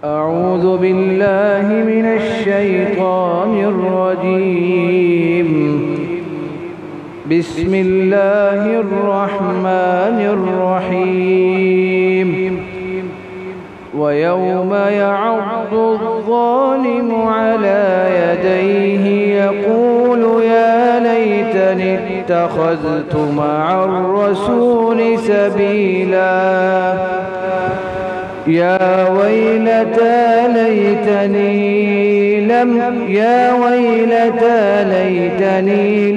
أعوذ بالله من الشيطان الرجيم. بسم الله الرحمن الرحيم. ويوم يعض الظالم على يديه يقول يا ليتني اتخذت مع الرسول سبيلا يا ويلتى ليتني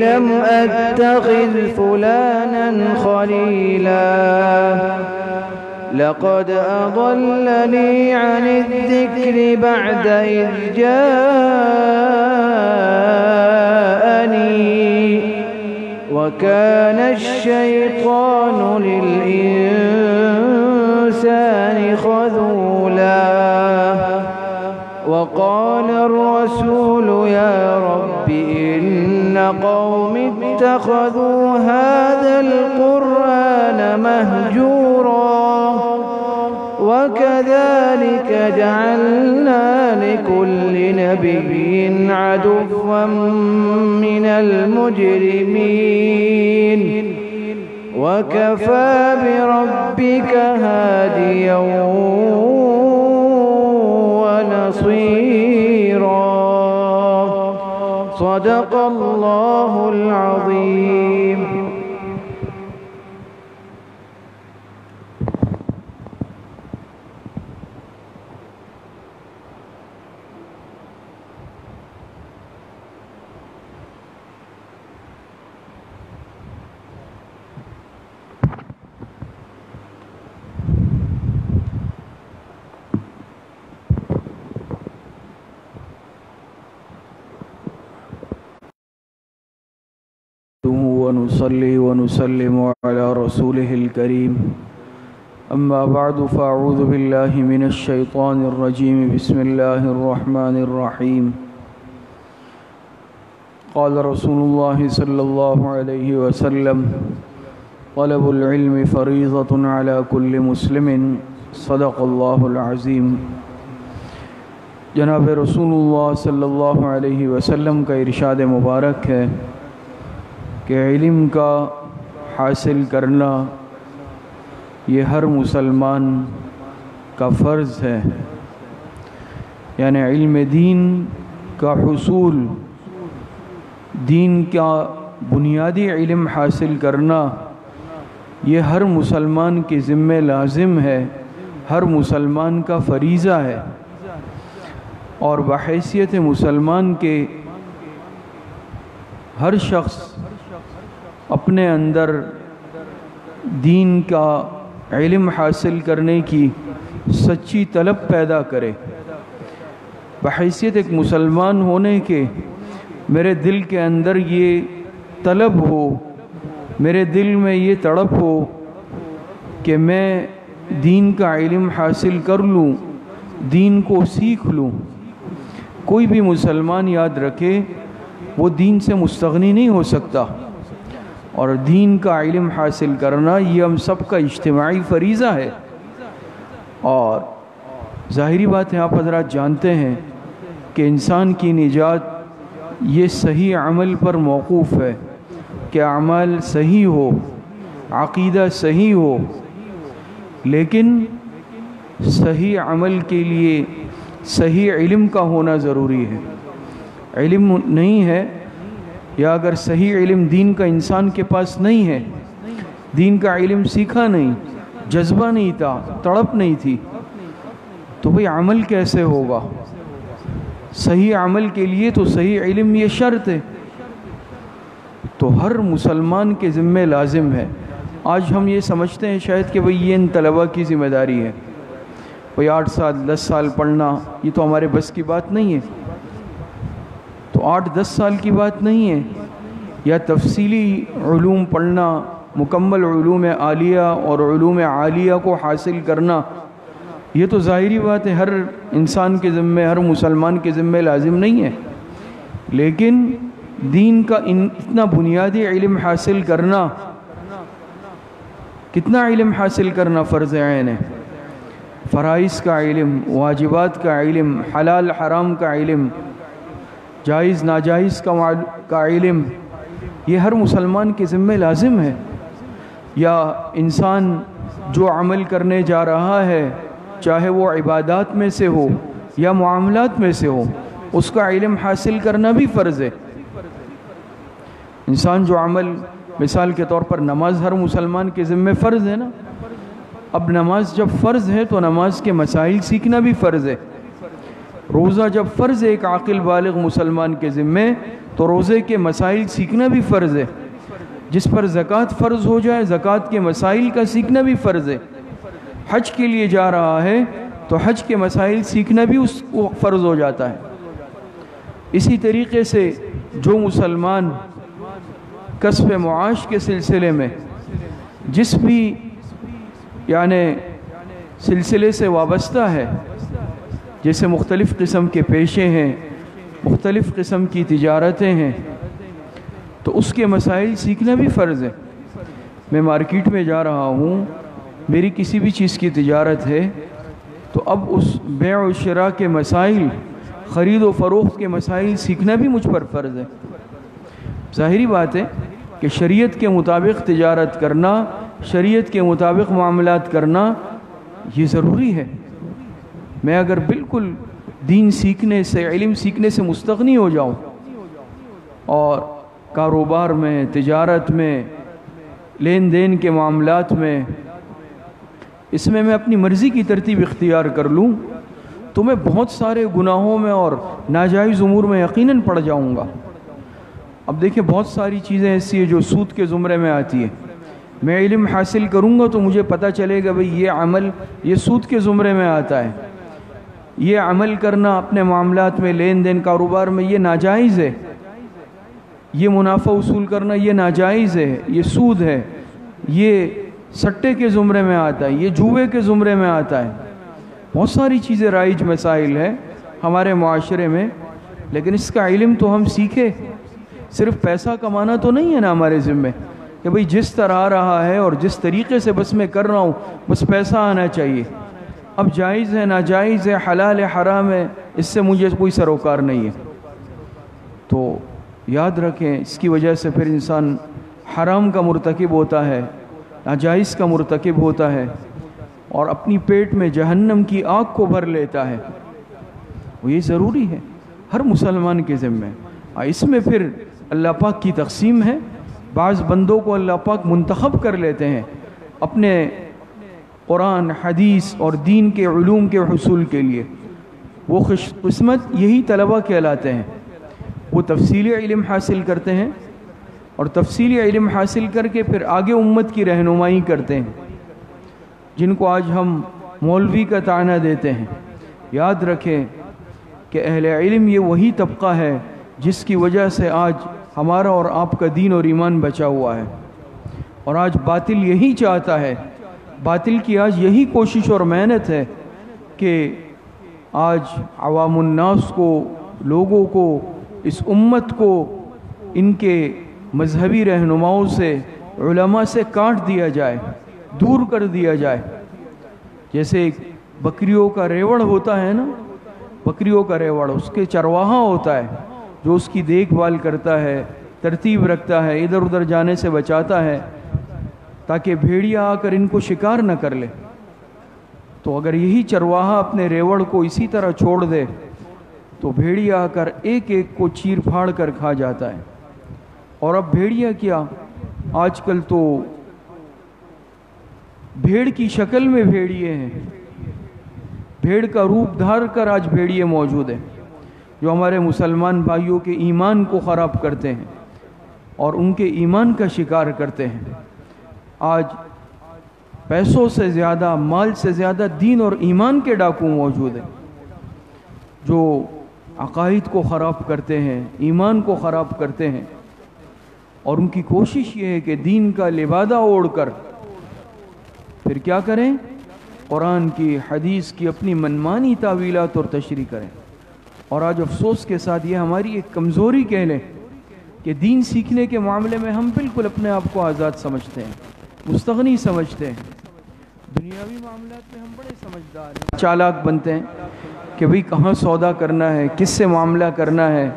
لم أتخذ فلانا خليلا لقد أضلني عن الذكر بعد إذ جاءني وكان الشيطان للإنسان خذولا وقال الرسول يا رب إن قوم اتخذوا هذا القرآن مهجورا وكذلك جعلنا لكل نبي عدوا من المجرمين وكفى بربك هاديا ونصيرا. صدق الله العظيم. ونصلي ونسلم على رسوله الكريم. أما بعد فأعوذ بالله من الشيطان الرجيم. بسم الله الرحمن الرحيم. قال رسول الله صلى الله عليه وسلم طلب العلم فريضة على كل مسلم. صدق الله العظيم. جناب رسول اللہ صلی اللہ علیہ وسلم کا ارشاد مبارک ہے کہ علم کا حاصل کرنا یہ ہر مسلمان کا فرض ہے. یعنی علم دین کا حصول، دین کا بنیادی علم حاصل کرنا یہ ہر مسلمان کے ذمہ لازم ہے، ہر مسلمان کا فریضہ ہے. اور بحیثیت مسلمان کے ہر شخص اپنے اندر دین کا علم حاصل کرنے کی سچی طلب پیدا کرے. بحیثیت ایک مسلمان ہونے کے میرے دل کے اندر یہ طلب ہو، میرے دل میں یہ تڑپ ہو کہ میں دین کا علم حاصل کر لوں، دین کو سیکھ لوں. کوئی بھی مسلمان یاد رکھے وہ دین سے مستغنی نہیں ہو سکتا، اور دین کا علم حاصل کرنا یہ ہم سب کا اجتماعی فریضہ ہے. اور ظاہری بات ہے، آپ حضرات جانتے ہیں کہ انسان کی نجات یہ صحیح عمل پر موقوف ہے کہ اعمال صحیح ہو، عقیدہ صحیح ہو. لیکن صحیح عمل کے لیے صحیح علم کا ہونا ضروری ہے. علم نہیں ہے، یا اگر صحیح علم دین کا انسان کے پاس نہیں ہے، دین کا علم سیکھا نہیں، جذبہ نہیں تھا، تڑپ نہیں تھی، تو بھئی عمل کیسے ہوگا؟ صحیح عمل کے لیے تو صحیح علم یہ شرط ہے. تو ہر مسلمان کے ذمہ لازم ہے. آج ہم یہ سمجھتے ہیں شاید کہ بھئی یہ ان طلبہ کی ذمہ داری ہے، بھئی 8 سال 10 سال پڑھنا یہ تو ہمارے بس کی بات نہیں ہے. تو 8-10 سال کی بات نہیں ہے، یا تفصیلی علوم پڑھنا، مکمل علوم عالیہ اور علوم عالیہ کو حاصل کرنا، یہ تو ظاہری بات ہے ہر انسان کے ذمہ، ہر مسلمان کے ذمہ لازم نہیں ہے. لیکن دین کا اتنا بنیادی علم حاصل کرنا، کتنا علم حاصل کرنا فرض عین ہے. فرائض کا علم، واجبات کا علم، حلال حرام کا علم، جائز ناجائز کا علم، یہ ہر مسلمان کے ذمہ لازم ہے. یا انسان جو عمل کرنے جا رہا ہے، چاہے وہ عبادات میں سے ہو یا معاملات میں سے ہو، اس کا علم حاصل کرنا بھی فرض ہے. انسان جو عمل، مثال کے طور پر نماز ہر مسلمان کے ذمہ فرض ہے نا. اب نماز جب فرض ہے تو نماز کے مسائل سیکھنا بھی فرض ہے. روزہ جب فرض ہے ایک عاقل بالغ مسلمان کے ذمہ، تو روزے کے مسائل سیکھنا بھی فرض ہے. جس پر زکوٰۃ فرض ہو جائے، زکوٰۃ کے مسائل کا سیکھنا بھی فرض ہے. حج کے لیے جا رہا ہے تو حج کے مسائل سیکھنا بھی اس کو فرض ہو جاتا ہے. اسی طریقے سے جو مسلمان کسب معاش کے سلسلے میں جس بھی یعنی سلسلے سے وابستہ ہے، جیسے مختلف قسم کے پیشے ہیں، مختلف قسم کی تجارتیں ہیں، تو اس کے مسائل سیکھنا بھی فرض ہے. میں مارکیٹ میں جا رہا ہوں، میری کسی بھی چیز کی تجارت ہے، تو اب اس بیع و شراء کے مسائل، خرید و فروخت کے مسائل سیکھنا بھی مجھ پر فرض ہے. ظاہری بات ہے کہ شریعت کے مطابق تجارت کرنا، شریعت کے مطابق معاملات کرنا یہ ضروری ہے. میں اگر بالکل دین سیکھنے سے، علم سیکھنے سے مستغنی ہو جاؤں اور کاروبار میں، تجارت میں، لین دین کے معاملات میں، اس میں اپنی مرضی کی ترتیب اختیار کر لوں، تو میں بہت سارے گناہوں میں اور ناجائز امور میں یقیناً پڑ جاؤں گا. اب دیکھیں بہت ساری چیزیں ایسی ہیں جو سود کے زمرے میں آتی ہیں. میں علم حاصل کروں گا تو مجھے پتہ چلے گا بھئی یہ عمل یہ سود کے زمرے میں آتا ہے، یہ عمل کرنا اپنے معاملات میں، لین دین کاروبار میں یہ ناجائز ہے، یہ منافع وصول کرنا یہ ناجائز ہے، یہ سود ہے، یہ سٹے کے زمرے میں آتا ہے، یہ جوئے کے زمرے میں آتا ہے. بہت ساری چیزیں رائج مسائل ہیں ہمارے معاشرے میں، لیکن اس کا علم تو ہم سیکھے. صرف پیسہ کمانا تو نہیں ہے نا ہمارے ذمہ کہ بھئی جس طرح آ رہا ہے اور جس طریقے سے بس میں کر رہا ہوں بس پیسہ آنا چاہیے. اب جائز ہے ناجائز ہے، حلال ہے حرام ہے، اس سے مجھے کوئی سروکار نہیں ہے. تو یاد رکھیں اس کی وجہ سے پھر انسان حرام کا مرتکب ہوتا ہے، ناجائز کا مرتکب ہوتا ہے اور اپنی پیٹ میں جہنم کی آگ کو بھر لیتا ہے. وہ یہ ضروری ہے ہر مسلمان کے ذمہ. اس میں پھر اللہ پاک کی تقسیم ہے. بعض بندوں کو اللہ پاک منتخب کر لیتے ہیں اپنے قرآن، حدیث اور دین کے علوم کے حصول کے لیے. وہ خوش قسمت یہی طلبہ کہلاتے ہیں. وہ تفصیلی علم حاصل کرتے ہیں اور تفصیلی علم حاصل کر کے پھر آگے امت کی رہنمائی کرتے ہیں، جن کو آج ہم مولوی کا طعنہ دیتے ہیں. یاد رکھیں کہ اہل علم یہ وہی طبقہ ہے جس کی وجہ سے آج ہمارا اور آپ کا دین اور ایمان بچا ہوا ہے. اور آج باطل یہی چاہتا ہے، باطل کی آج یہی کوشش اور محنت ہے کہ آج عوام الناس کو، لوگوں کو، اس امت کو ان کے مذہبی رہنماؤں سے، علماء سے کاٹ دیا جائے، دور کر دیا جائے. جیسے بکریوں کا ریوڑ ہوتا ہے نا، بکریوں کا ریوڑ، اس کے چرواہا ہوتا ہے جو اس کی دیکھ بھال کرتا ہے، ترتیب رکھتا ہے، ادھر ادھر جانے سے بچاتا ہے تاکہ بھیڑیا آ کر ان کو شکار نہ کر لے. تو اگر یہی چرواہا اپنے ریوڑ کو اسی طرح چھوڑ دے تو بھیڑیا آ کر ایک ایک کو چیر پھاڑ کر کھا جاتا ہے. اور اب بھیڑیا کیا، آج کل تو بھیڑ کی شکل میں بھیڑیے ہیں، بھیڑ کا روپ دھار کر آج بھیڑیے موجود ہیں جو ہمارے مسلمان بھائیوں کے ایمان کو خراب کرتے ہیں اور ان کے ایمان کا شکار کرتے ہیں. آج پیسوں سے زیادہ، مال سے زیادہ دین اور ایمان کے ڈاکو موجود ہیں جو عقائد کو خراب کرتے ہیں، ایمان کو خراب کرتے ہیں. اور ان کی کوشش یہ ہے کہ دین کا لبادہ اوڑھ کر پھر کیا کریں، قرآن کی، حدیث کی اپنی منمانی تعویلات اور تشریح کریں. اور آج افسوس کے ساتھ یہ ہماری ایک کمزوری کہہ لیں کہ دین سیکھنے کے معاملے میں ہم بالکل اپنے آپ کو آزاد سمجھتے ہیں، مستغنی سمجھتے ہیں. دنیاوی معاملات میں ہم بڑے سمجھدار ہیں، چالاک بنتے ہیں کہ بھئی کہاں سودا کرنا ہے، کس سے معاملہ کرنا ہے،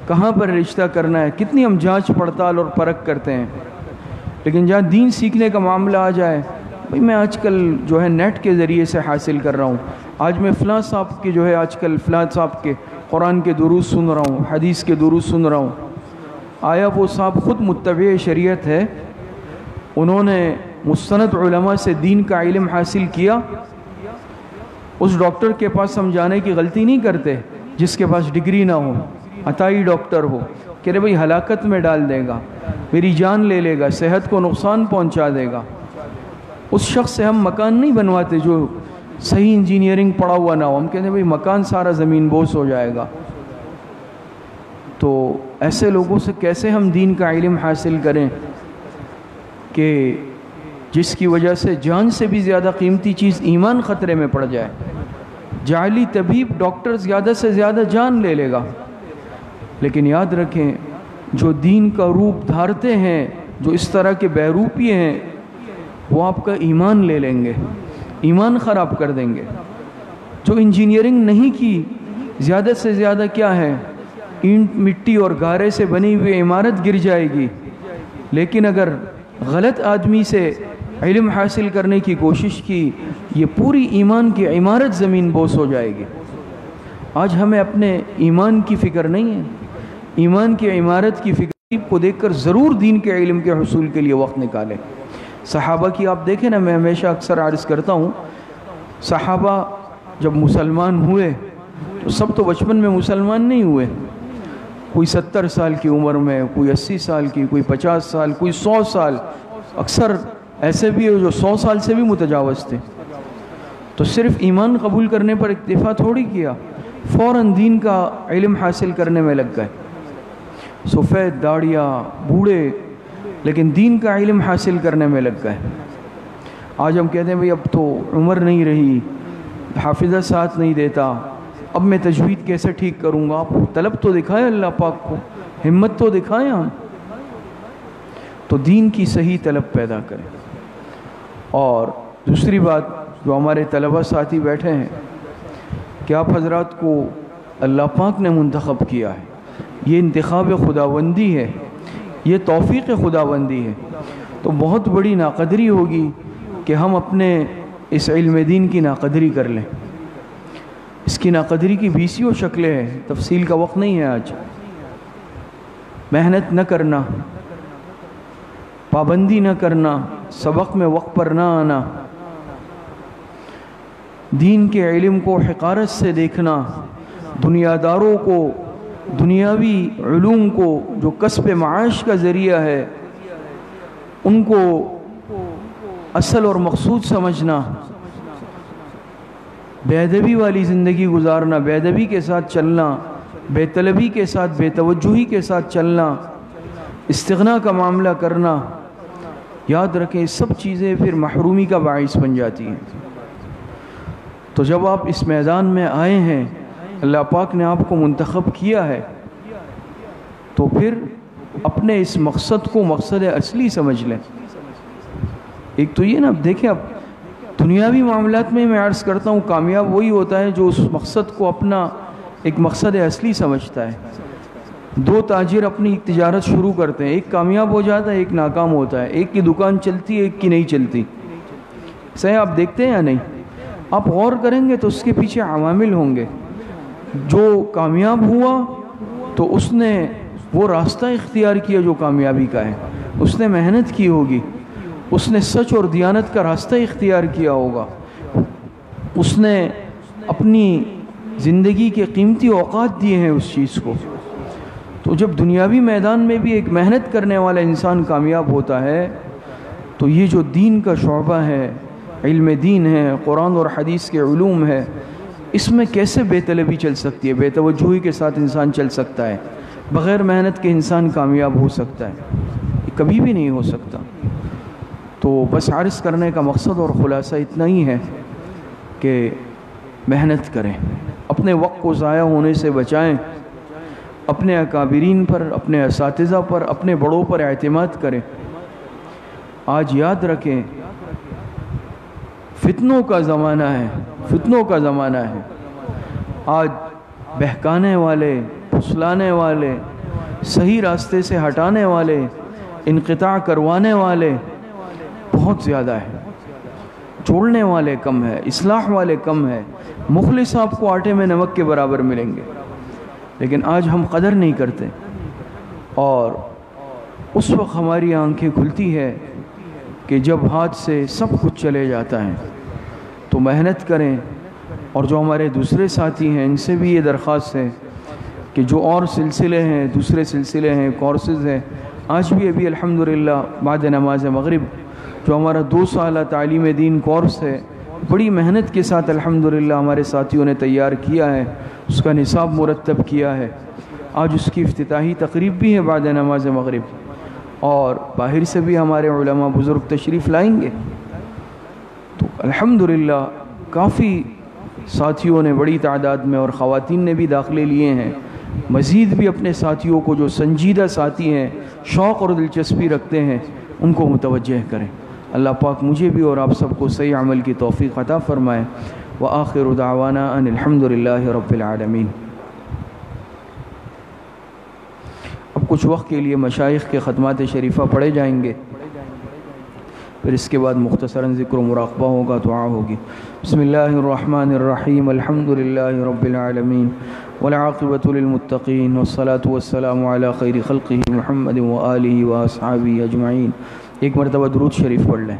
کہاں پر رشتہ کرنا ہے، کتنی ہم جانچ پڑتال اور پرکھ کرتے ہیں. لیکن جہاں دین سیکھنے کا معاملہ آ جائے، بھئی میں آج کل جو ہے نیٹ کے ذریعے سے حاصل کر رہا ہوں، آج میں فلاں صاحب کے جو ہے آج کل فلاں صاحب کے قرآن کے دروس سن رہا ہوں، حدیث کے دروس سن رہا ہوں. آیا وہ صاحب خود متبع شریعت ہے؟ انہوں نے مستند علماء سے دین کا علم حاصل کیا؟ اس ڈاکٹر کے پاس ہم جانے کی غلطی نہیں کرتے جس کے پاس ڈگری نہ ہو، عطائی ڈاکٹر ہو کہ رے بھئی ہلاکت میں ڈال دے گا، میری جان لے لے گا، صحت کو نقصان پہنچا دے گا. اس شخص سے ہم مکان نہیں بنواتے جو صحیح انجینئرنگ پڑھا ہوا نہ ہو. ہم کہتے ہیں بھئی مکان سارا زمین بوس ہو جائے گا. تو ایسے لوگوں سے کیسے ہم دین کا علم حاصل کریں کہ جس کی وجہ سے جان سے بھی زیادہ قیمتی چیز ایمان خطرے میں پڑ جائے. جعلی طبیب ڈاکٹر زیادہ سے زیادہ جان لے لے گا، لیکن یاد رکھیں جو دین کا روپ دھارتے ہیں، جو اس طرح کے بہروپیے ہیں، وہ آپ کا ایمان لے لیں گے، ایمان خراب کر دیں گے. جو انجینئرنگ نہیں کی، زیادہ سے زیادہ کیا ہے، اینٹ مٹی اور گارے سے بنی ہوئی عمارت گر جائے گی. لیکن اگر غلط آدمی سے علم حاصل کرنے کی کوشش کی، یہ پوری ایمان کی عمارت زمین بوس ہو جائے گی. آج ہمیں اپنے ایمان کی فکر نہیں ہے، ایمان کی عمارت کی فکر کو دیکھ کر ضرور دین کے علم کے حصول کے لیے وقت نکالیں. صحابہ کی آپ دیکھیں نا، میں ہمیشہ اکثر عرض کرتا ہوں، صحابہ جب مسلمان ہوئے تو سب تو بچپن میں مسلمان نہیں ہوئے. کوئی 70 سال کی عمر میں، کوئی 80 سال کی، کوئی 50 سال، کوئی 100 سال. اکثر ایسے بھی ہے جو 100 سال سے بھی متجاوز تھے. تو صرف ایمان قبول کرنے پر اکتفا تھوڑی کیا، فوراً دین کا علم حاصل کرنے میں لگ گئے. سفید داڑیاں، بوڑھے، لیکن دین کا علم حاصل کرنے میں لگ گئے. آج ہم کہتے ہیں بھئی اب تو عمر نہیں رہی، حافظہ ساتھ نہیں دیتا، اب میں تجوید کیسے ٹھیک کروں گا. آپ طلب تو دکھائیں اللہ پاک کو، ہمت تو دکھائیں. ہم تو دین کی صحیح طلب پیدا کریں. اور دوسری بات جو ہمارے طلبہ ساتھی بیٹھے ہیں کہ آپ حضرات کو اللہ پاک نے منتخب کیا ہے، یہ انتخاب خداوندی ہے، یہ توفیق خداوندی ہے. تو بہت بڑی ناقدری ہوگی کہ ہم اپنے اس علم دین کی ناقدری کر لیں. اس کی ناقدری کی 20 شکلیں ہیں، تفصیل کا وقت نہیں ہے آج. محنت نہ کرنا، پابندی نہ کرنا، سبق میں وقت پر نہ آنا، دین کے علم کو حقارت سے دیکھنا، دنیا داروں کو، دنیاوی علوم کو جو کسب معاش کا ذریعہ ہے ان کو اصل اور مقصود سمجھنا، بے ادبی والی زندگی گزارنا، بے ادبی کے ساتھ چلنا، بے طلبی کے ساتھ، بے توجہی کے ساتھ چلنا، استغنا کا معاملہ کرنا. یاد رکھیں سب چیزیں پھر محرومی کا باعث بن جاتی ہیں. تو جب آپ اس میدان میں آئے ہیں، اللہ پاک نے آپ کو منتخب کیا ہے، تو پھر اپنے اس مقصد کو مقصد اصلی سمجھ لیں. ایک تو یہ نا، اب دیکھیں، اب دنیاوی معاملات میں عرض کرتا ہوں کامیاب وہی ہوتا ہے جو اس مقصد کو اپنا ایک مقصد اصلی سمجھتا ہے. 2 تاجر اپنی تجارت شروع کرتے ہیں، ایک کامیاب ہو جاتا ہے، ایک ناکام ہوتا ہے. ایک کی دکان چلتی ہے، ایک کی نہیں چلتی. صحیح آپ دیکھتے ہیں یا نہیں؟ آپ غور کریں گے تو اس کے پیچھے عوامل ہوں گے. جو کامیاب ہوا تو اس نے وہ راستہ اختیار کیا جو کامیابی کا ہے، اس نے محنت کی ہوگی، اس نے سچ اور دیانت کا راستہ اختیار کیا ہوگا، اس نے اپنی زندگی کے قیمتی اوقات دیے ہیں اس چیز کو. تو جب دنیاوی میدان میں بھی ایک محنت کرنے والا انسان کامیاب ہوتا ہے تو یہ جو دین کا شعبہ ہے، علم دین ہے، قرآن اور حدیث کے علوم ہے، اس میں کیسے بے طلبی چل سکتی ہے؟ بے توجہی کے ساتھ انسان چل سکتا ہے؟ بغیر محنت کے انسان کامیاب ہو سکتا ہے؟ یہ کبھی بھی نہیں ہو سکتا. تو بس عرض کرنے کا مقصد اور خلاصہ اتنا ہی ہے کہ محنت کریں، اپنے وقت کو ضائع ہونے سے بچائیں، اپنے اکابرین پر، اپنے اساتذہ پر، اپنے بڑوں پر اعتماد کریں. آج یاد رکھیں فتنوں کا زمانہ ہے، فتنوں کا زمانہ ہے۔ آج بہکانے والے، پھسلانے والے، صحیح راستے سے ہٹانے والے، انقطاع کروانے والے بہت زیادہ ہیں، چھوڑنے والے کم ہے، اصلاح والے کم ہے۔ مخلص آپ کو آٹے میں نمک کے برابر ملیں گے، لیکن آج ہم قدر نہیں کرتے، اور اس وقت ہماری آنکھیں کھلتی ہے کہ جب ہاتھ سے سب کچھ چلے جاتا ہے۔ تو محنت کریں، اور جو ہمارے دوسرے ساتھی ہیں ان سے بھی یہ درخواست ہے کہ جو اور سلسلے ہیں، دوسرے سلسلے ہیں، کورسز ہیں، آج بھی ابھی الحمدللہ بعد نماز مغرب جو ہمارا 2 سالہ تعلیم دین کورس ہے، بڑی محنت کے ساتھ الحمدللہ ہمارے ساتھیوں نے تیار کیا ہے، اس کا نصاب مرتب کیا ہے۔ آج اس کی افتتاحی تقریب بھی ہے بعد نماز مغرب، اور باہر سے بھی ہمارے علماء بزرگ تشریف لائیں گے۔ تو الحمدللہ کافی ساتھیوں نے بڑی تعداد میں، اور خواتین نے بھی داخلے لیے ہیں۔ مزید بھی اپنے ساتھیوں کو جو سنجیدہ ساتھی ہیں، شوق اور دلچسپی رکھتے ہیں، ان کو متوجہ کریں۔ اللہ پاک مجھے بھی اور آپ سب کو صحیح عمل کی توفیق عطا فرمائے۔ وآخر دعوانا ان الحمدللہ رب العالمین۔ اب کچھ وقت کے لیے مشائخ کے ختمات شریفہ پڑھے جائیں گے، پھر اس کے بعد مختصراً ذکر و مراقبہ ہوگا، دعا ہوگی۔ بسم اللہ الرحمن الرحیم، الحمدللہ رب العالمین، والعاقبۃ للمتقین، والصلاة والسلام علی خیر خلقہ محمد وآلہ واصحابہ اجمعین۔ ایک مرتبہ درود شریف پڑھ لیں۔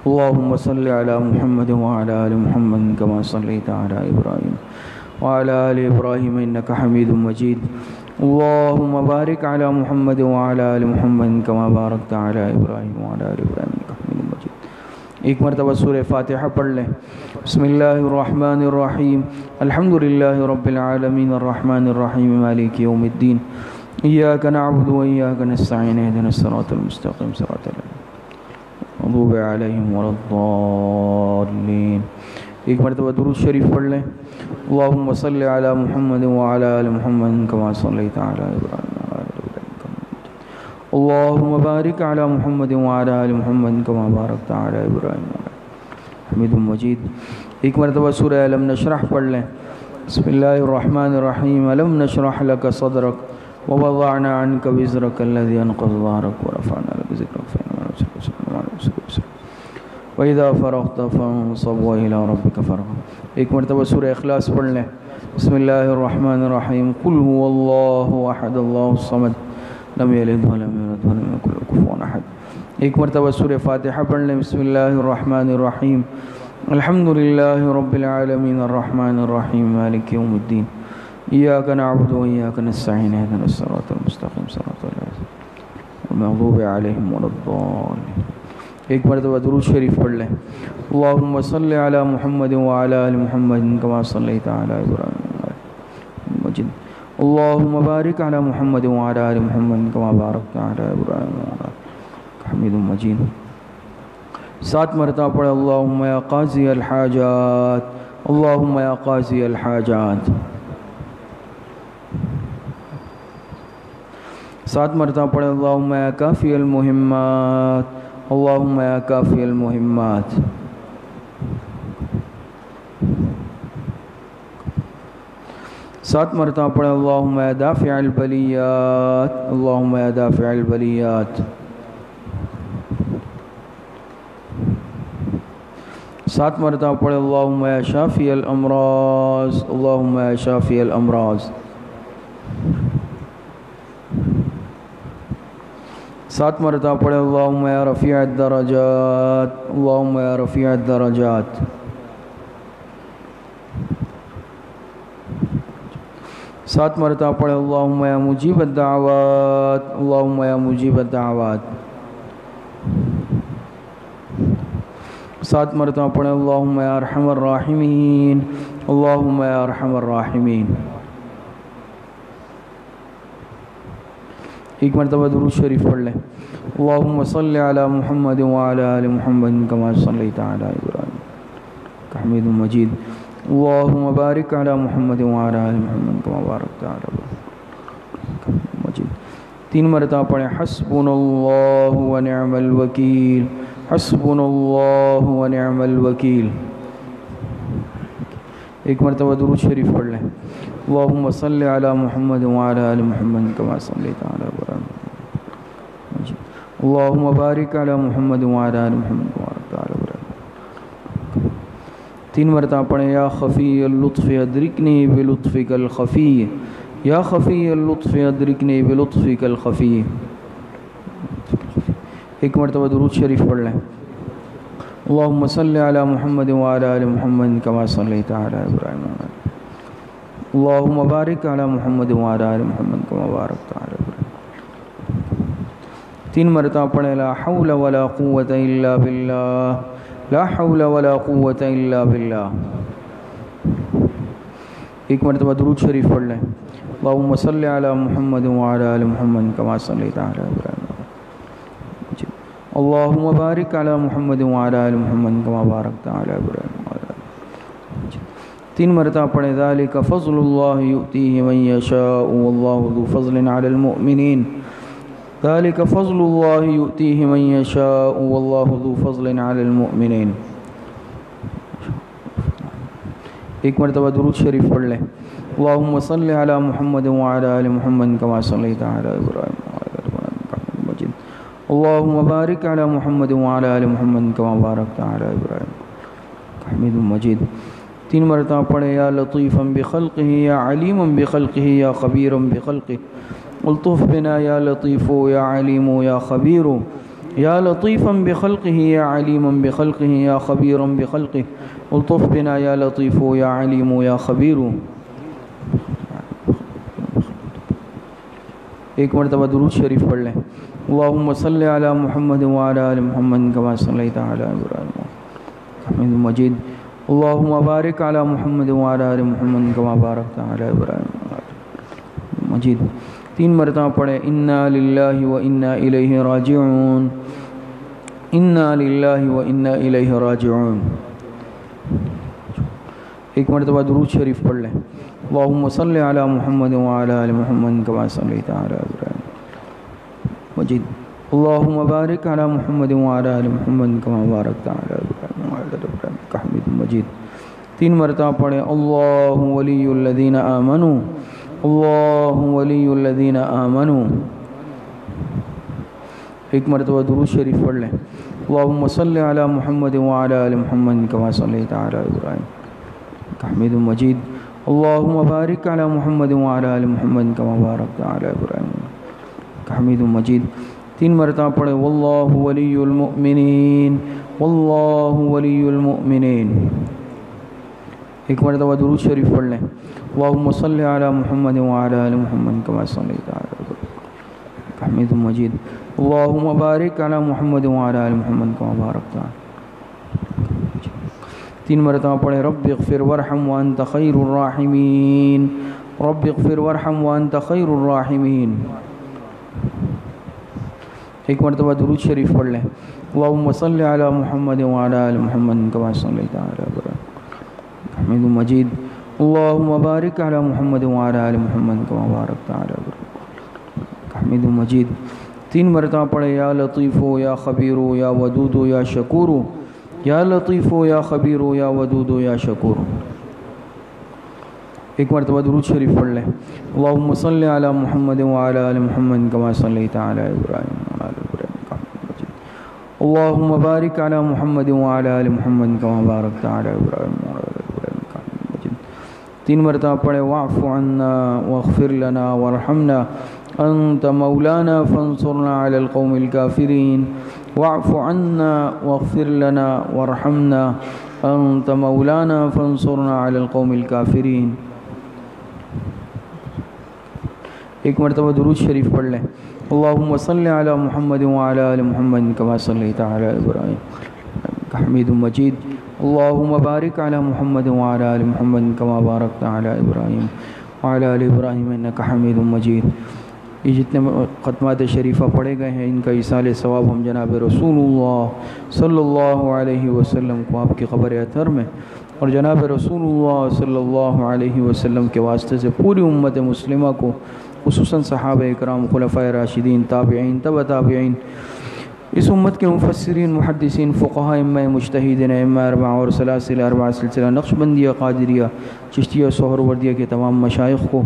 اللہم صل علی محمد وعلی آل محمد کما صلیت علی ابراہیم وعلی آل ابراہیم انک حمید مجید۔ اللہم بارک علی محمد وعلی آل محمد کما بارکت علی ابراہیم وعلی آل ابراہیم انک حمید مجید۔ ایک مرتبہ سورہ فاتحہ پڑھ لیں۔ بسم اللہ الرحمن الرحیم، الحمدللہ رب العالمین، الرحمن الرحیم، مالک یوم الدین، ایاک نعبد و ایاک نستعین، اہدنا الصراط المستقیم، صراط المغضوب علیہم ولا الضالین۔ ایک مرتبہ درود شریف پڑھ لیں۔ اللہم صل علی محمد وعلی آل محمد کما صلیت علی ابراہیم وعلی آل ابراہیم انک حمید مجید۔ اللہم بارک علی محمد وعلی آل محمد کما بارکت علی ابراہیم وعلی آل ابراہیم حمید مجید۔ ایک مرتبہ سورہ الم نشرح پڑھ لیں۔ بسم اللہ الرحمن الرحیم، الم نشرح لک صدرک ووضعنا عنک وزرک الذی انقض ظہرک ورفعنا لک ذکرک فإن مع العسر یسرا وَإِذَا فَرَغْتَ فَانصَبْ وَإِلَىٰ رَبِّكَ فَارْغَب۔ ایک مرتبہ سورہ اخلاص پڑھ لیں۔ بسم اللہ الرحمن الرحیم، قُلْ هُوَ اللَّهُ أَحَدُ اللَّهُ الصَّمَدُ لَمْ يَلِدْ وَلَمْ يُولَدْ وَلَمْ يَكُن لَّهُ كُفُوًا أَحَدٌ۔ ایک مرتبہ سورہ فاتحہ پڑھ لیں۔ بسم اللہ الرحمن الرحیم، الحمدللہ رب العالمین، الرحمن الرحیم، مالک یوم الدین، ایاک نعبد و ایاک نستعین، اہدنا الصراط المستقیم، صراط المغضوب علیہم ولا الضالین۔ ایک مرتبہ درود شریف پڑھ لیں۔ اللہم صل علی محمد وعلی آل محمد کما صلیت علی ابراہیم وعلی آل مجید۔ اللہم بارک علی محمد وعلی آل محمد کما بارکت علی ابراہیم وعلی آل حمید مجید۔ 7 مرتبہ پڑھ اللہم یا قاضی الحاجات، اللہم یا قاضی الحاجات۔ 7 مرتبہ پڑھ اللہم یا کافی المہمات، اللہم یا کافی المہمات۔ 7 مرتبہ پڑھ اللہم یا دافع البلیات، اللہم یا دافع البلیات۔ 7 مرتبہ پڑھ اللہم یا شافی الامراض، اللہم یا شافی الامراض۔ 7 مرتبہ پڑھے اللہم یا رفیع الدرجات، اللہم یا رفیع الدرجات۔ 7 مرتبہ پڑھے اللہم یا مجیب الدعوات، اللہم یا مجیب الدعوات۔ 7 مرتبہ پڑھے اللہم یا ارحم الراحمین، اللہم یا ارحم الراحمین۔ ایک مرتبہ درود شریف پڑھ لیں۔ اللہم صل علی محمد وعلی آل محمد کما صلیت علی ابراہیم انک حمید مجید۔ اللہم بارک علی محمد وعلی آل محمد کما بارکت علی ابراہیم انک حمید مجید۔ 3 مرتبہ پڑھیں حسبنا اللہ و نعم الوکیل، حسبنا اللہ و نعم الوکیل۔ ایک مرتبہ درود شریف پڑھ لیں۔ اللہم صلی علی محمد وعلی آل محمد کما صلیت علی ابراہیم، اللہم بارک علی محمد وعلی آل محمد وبارک علی ابراہیم۔ 3 مرتبہ پڑھیں یا خفی اللطف ادرکنی بلطفک الخفی، یا خفی اللطف ادرکنی بلطفک الخفی۔ ایک مرتبہ درود شریف پڑھ لیں۔ اللہم صلی علی محمد وعلی آل محمد کما صلیت علی ابراہیم، اللہم بارک علی محمد وعلی آل محمد کما بارکت علی ابراہیم۔ 3 مرتبہ پڑھیں لا حول ولا قوة الا باللہ، لا حول ولا قوة الا باللہ۔ ایک مرتبہ درود شریف پڑھ لیں۔ اللہم صلی علی محمد وعلی آل محمد کما صلیت علی ابراہیم، اللہم بارک علی محمد وعلی آل محمد کما بارکت علی ابراہیم۔ 3 مرتبہ پڑھیں ذالک فضل اللہ یؤتیہ من یشاء واللہ ذو فضل علی المؤمنین، ذالک فضل اللہ یؤتیہ من یشاء واللہ ذو فضل علی المؤمنین۔ ایک مرتبہ درود شریف پڑھ لیں۔ اللہم صلی علی محمد وعلی آل محمد کما صلیت علی ابراہیم، اللہم بارک علی محمد وعلی آل محمد کما بارکت علی ابراہیم حمید مجید۔ 3 مرتبہ پڑھیں یا لطیفا بخلقہ یا علیما بخلقہ یا خبیرا بخلقہ، الطف بنا یا لطیف یا علیم یا خبیر، یا لطیفا بخلقہ یا علیما بخلقہ یا خبیرا بخلقہ، الطف بنا یا لطیف یا علیم یا خبیر۔ ایک مرتبہ درود شریف پڑھ لیں۔ اللہم صلی علی محمد وعلی آل محمد کما صلیت علی ابراہیم حمید مجید، اللہم بارک علی محمد وعلی آل محمد کما بارکت علی ابراہیم مجید۔ 3 مرتبہ پڑھیں انا للہ و انا الیہ راجعون، انا للہ و انا الیہ راجعون۔ ایک مرتبہ درود شریف پڑھ لیں۔ اللہم صلی علی محمد وعلی آل محمد کما صلیت علی ابراہیم مجید، اللہم بارک علی محمد وعلی آل محمد کما بارکت علی ابراہیم وعلی آل ابراہیم حمید مجید۔ 3 مرتبہ پڑھیں اللہ ولی الذین آمنوا، اللہ ولی الذین آمنوا۔ ایک مرتبہ درود شریف پڑھ لیں۔ اللہم صلی علی محمد وعلی آل محمد کما صلیت علی ابراہیم حمید مجید، اللہم بارک علی محمد وعلی آل محمد کما بارکت علی ابراہیم حمید مجید۔ 3 مرتبہ پڑھیں واللہ ولی المؤمنین، واللہ ولی المؤمنین۔ ایک مرتبہ درود شریف پڑھ لیں۔ اللہم صلی علی محمد وعلی آل محمد کما صلیت علی ابراہیم حمید مجید، اللہم بارک علی محمد وعلی آل محمد کما بارکت علی۔ 3 مرتبہ پڑھیں رب اغفر وارحم وانت خیر الراحمین، رب اغفر وارحم وانت خیر الراحمین۔ ایک مرتبہ درود شریف پڑھ لیں۔ اللہم صلی علی محمد وعلی آل محمد کما صلیت علی ابراہیم حمید مجید، اللہم بارک علی محمد وعلی آل محمد کما بارکت علی ابراہیم حمید مجید۔ 3 مرتبہ پڑھیں یا لطیف یا خبیر یا ودود یا شکور، یا لطیف یا خبیر یا ودود یا شکور۔ ایک مرتبہ درود شریف پڑھ لیں۔ اللہم صلی علی محمد وعلی آل محمد کما صلیت علی ابراہیم وعلی آل ابراہیم حمید مجید، اللہم بارک علی محمد وعلی آل محمد کما بارکت علی ابراہیم وعلی آل ابراہیم حمید مجید۔ 3 مرتبہ پڑھیں واعف عنا واغفر لنا وارحمنا انت مولانا فانصرنا علی القوم الکافرین، واعف عنا واغفر لنا وارحمنا انت مولانا فانصرنا علی القوم الکافرین۔ ایک مرتبہ درود شریف پڑھ لیں۔ اللہم صلی علی محمد وعلی آل محمد کما صلیت علی ابراہیم حمید مجید، اللہم بارک علی محمد وعلی آل محمد کما بارکت علی ابراہیم وعلی آل ابراہیم انک حمید مجید۔ یہ جتنے ختمات شریفہ پڑھے گئے ہیں ان کا ایصال ثواب ہم جناب رسول اللہ صلی اللہ علیہ وسلم کو آپ کی قبر اطہر میں اور جناب رسول اللہ صلی اللہ علیہ وسلم کے واسطے سے پوری امت مسلمہ کو خصوصاً صحابہ اکرام، خلفائے راشدین، تابعین، تبع تابعین، اس امت کے مفسرین، محدثین، فقہاء، ائمہ مجتہدین، ائمہ اربعہ اور سلاسل اربعہ سلسلہ نقشبندیہ، قادریہ، چشتیہ، سہروردیہ کے تمام مشائخ کو،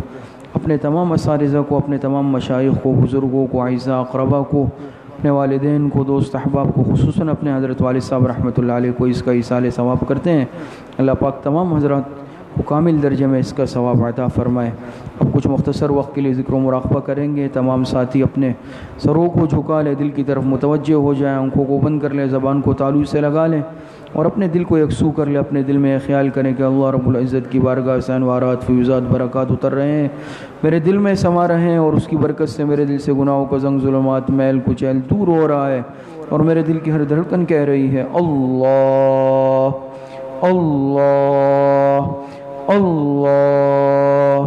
اپنے تمام اساتذہ کو، اپنے تمام مشائخ کو، بزرگوں کو، اعزاء اقربا کو، اپنے والدین کو، دوست احباب کو، خصوصاً اپنے حضرت والد صاحب رحمۃ اللہ علیہ کو اس کا ایصال ثواب کرتے ہیں۔ اللہ پاک تمام حضرات کو کامل درجے میں اس کا ثواب عطا فرمائے۔ اب کچھ مختصر وقت کے لیے ذکر و مراقبہ کریں گے۔ تمام ساتھی اپنے سروں کو جھکا لیں، دل کی طرف متوجہ ہو جائیں، آنکھوں کو بند کر لیں، زبان کو تالو سے لگا لیں اور اپنے دل کو یکسو کر لیں۔ اپنے دل میں یہ خیال کریں کہ اللہ رب العزت کی بارگاہ سے انوارات، فیوزات، برکات اتر رہے ہیں، میرے دل میں سما رہے ہیں، اور اس کی برکت سے میرے دل سے گناہوں کا زنگ، ظلمات، میل کچیل دور ہو رہا ہے، اور میرے دل کی ہر دھڑکن کہہ رہی ہے اللہ اللہ اللہ۔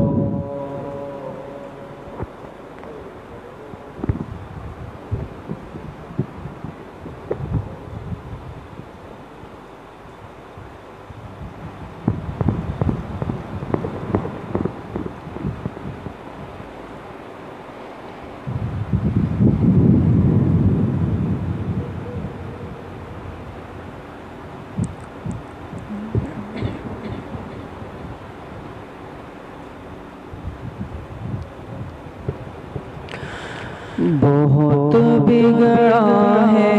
بہت بگڑا ہے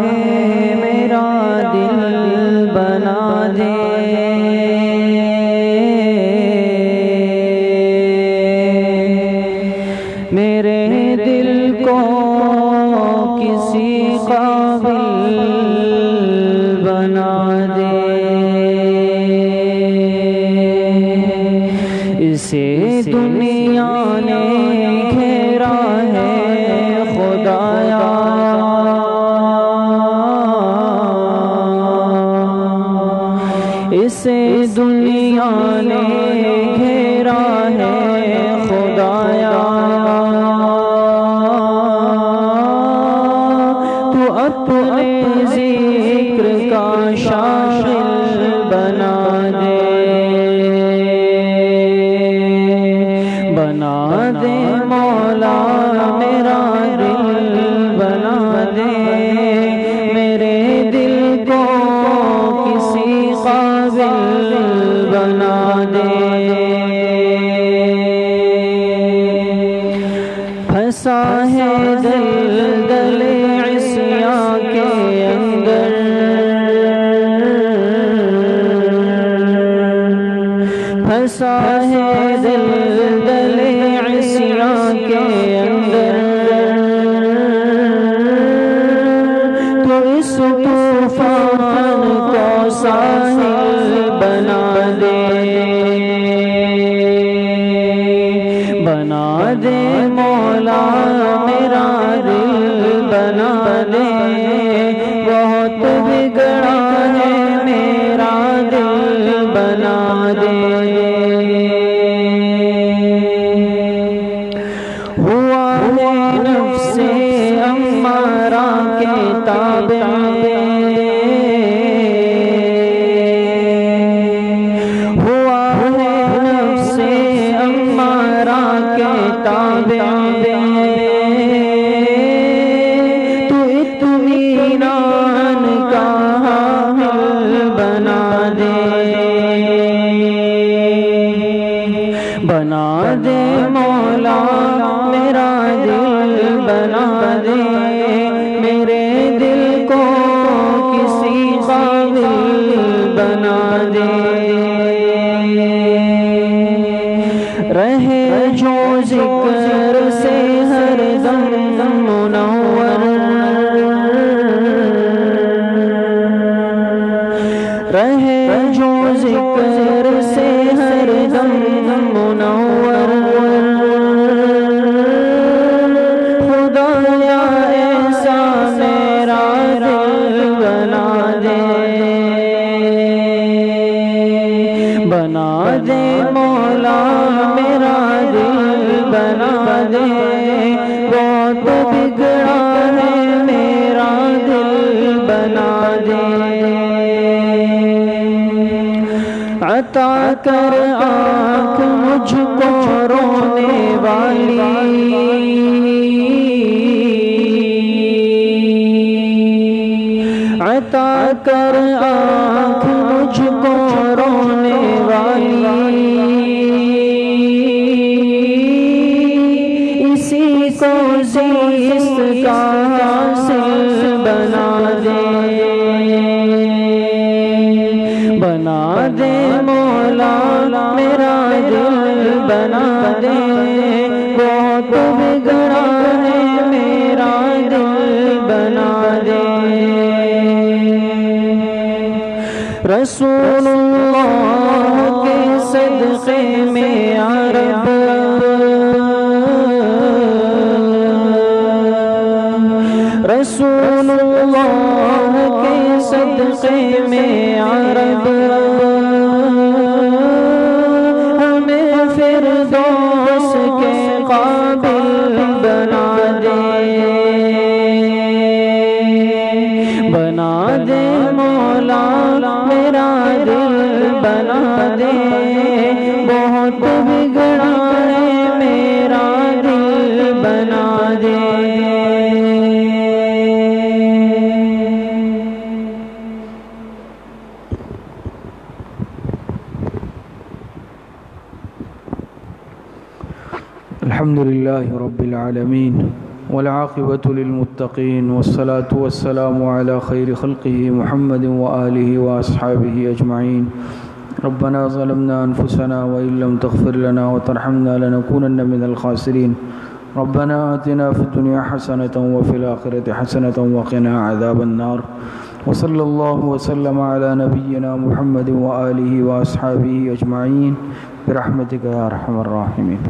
میرا دل، بنا دے میرے دل کو کسی قابل بنا دے، اسے دنیا نے گھیرا ہے خدایا، اسے دنیا نے گھیرا ہے خدایا، تو اپنے ذکر کا شاغل بنا دے، بنا دے مولا میرا دل، بنا دے میرے دل کو کسی قابل بنا دے، پھنسا ہے دلدل عصیاں کے اندر، پھنسا ہے دلدل عصیاں کے اندر، تو اس طوفان کو ساحل بنا دے، بنا دے مولا میرا دل، بنا دے، بہت بگڑا ہے میرا دل، بنا دے، ہوا ہے نفس امارہ کے تابع، ہوا ہے نفس امارہ کے تابع، تو اطمینان کا حامل بنا دے، بنا دے مولا میرا دل، بنا دے میرے دل کو کسی قابل بنا دے، رہے جو ذکر سے ہر دم منور، رہے جو ذکر سے ہر دم منور، خدایا ایسا میرا دل بنا دے، بنا دے مولا میرا دل، بنا دے، بہت بگڑا ہے میرا دل، بنا دے، عطا کر آنکھ مجھ کو رونے والی، کر آنکھ مجھ کو رونے والی، اسی کو زیست کا حاصل بنا دے، بنا دے مولا میرا دل بنا دے، بہت بگڑا ہے میرا دل بنا دے۔ رسول اللہ کے صدقے میں یا رب، رسول اللہ کے صدقے میں یا رب، ہمیں فردوس کے قابل بنا دے، بنا دے مولا میرا دل بنا دے، بہت بگڑا ہے میرا دل بنا دے۔ الحمد لله رب العالمين والعاقبة للمتقين، والصلاة والسلام على خير خلقه محمد وآله وأصحابه أجمعين۔ ربنا ظلمنا أنفسنا وإن لم تغفر لنا وترحمنا لنكونن من الخاسرين۔ ربنا آتنا في الدنيا حسنة وفي الآخرة حسنة وقنا عذاب النار، وصلى الله وسلم على نبينا محمد وآله وأصحابه أجمعين برحمتك يا أرحم الراحمين۔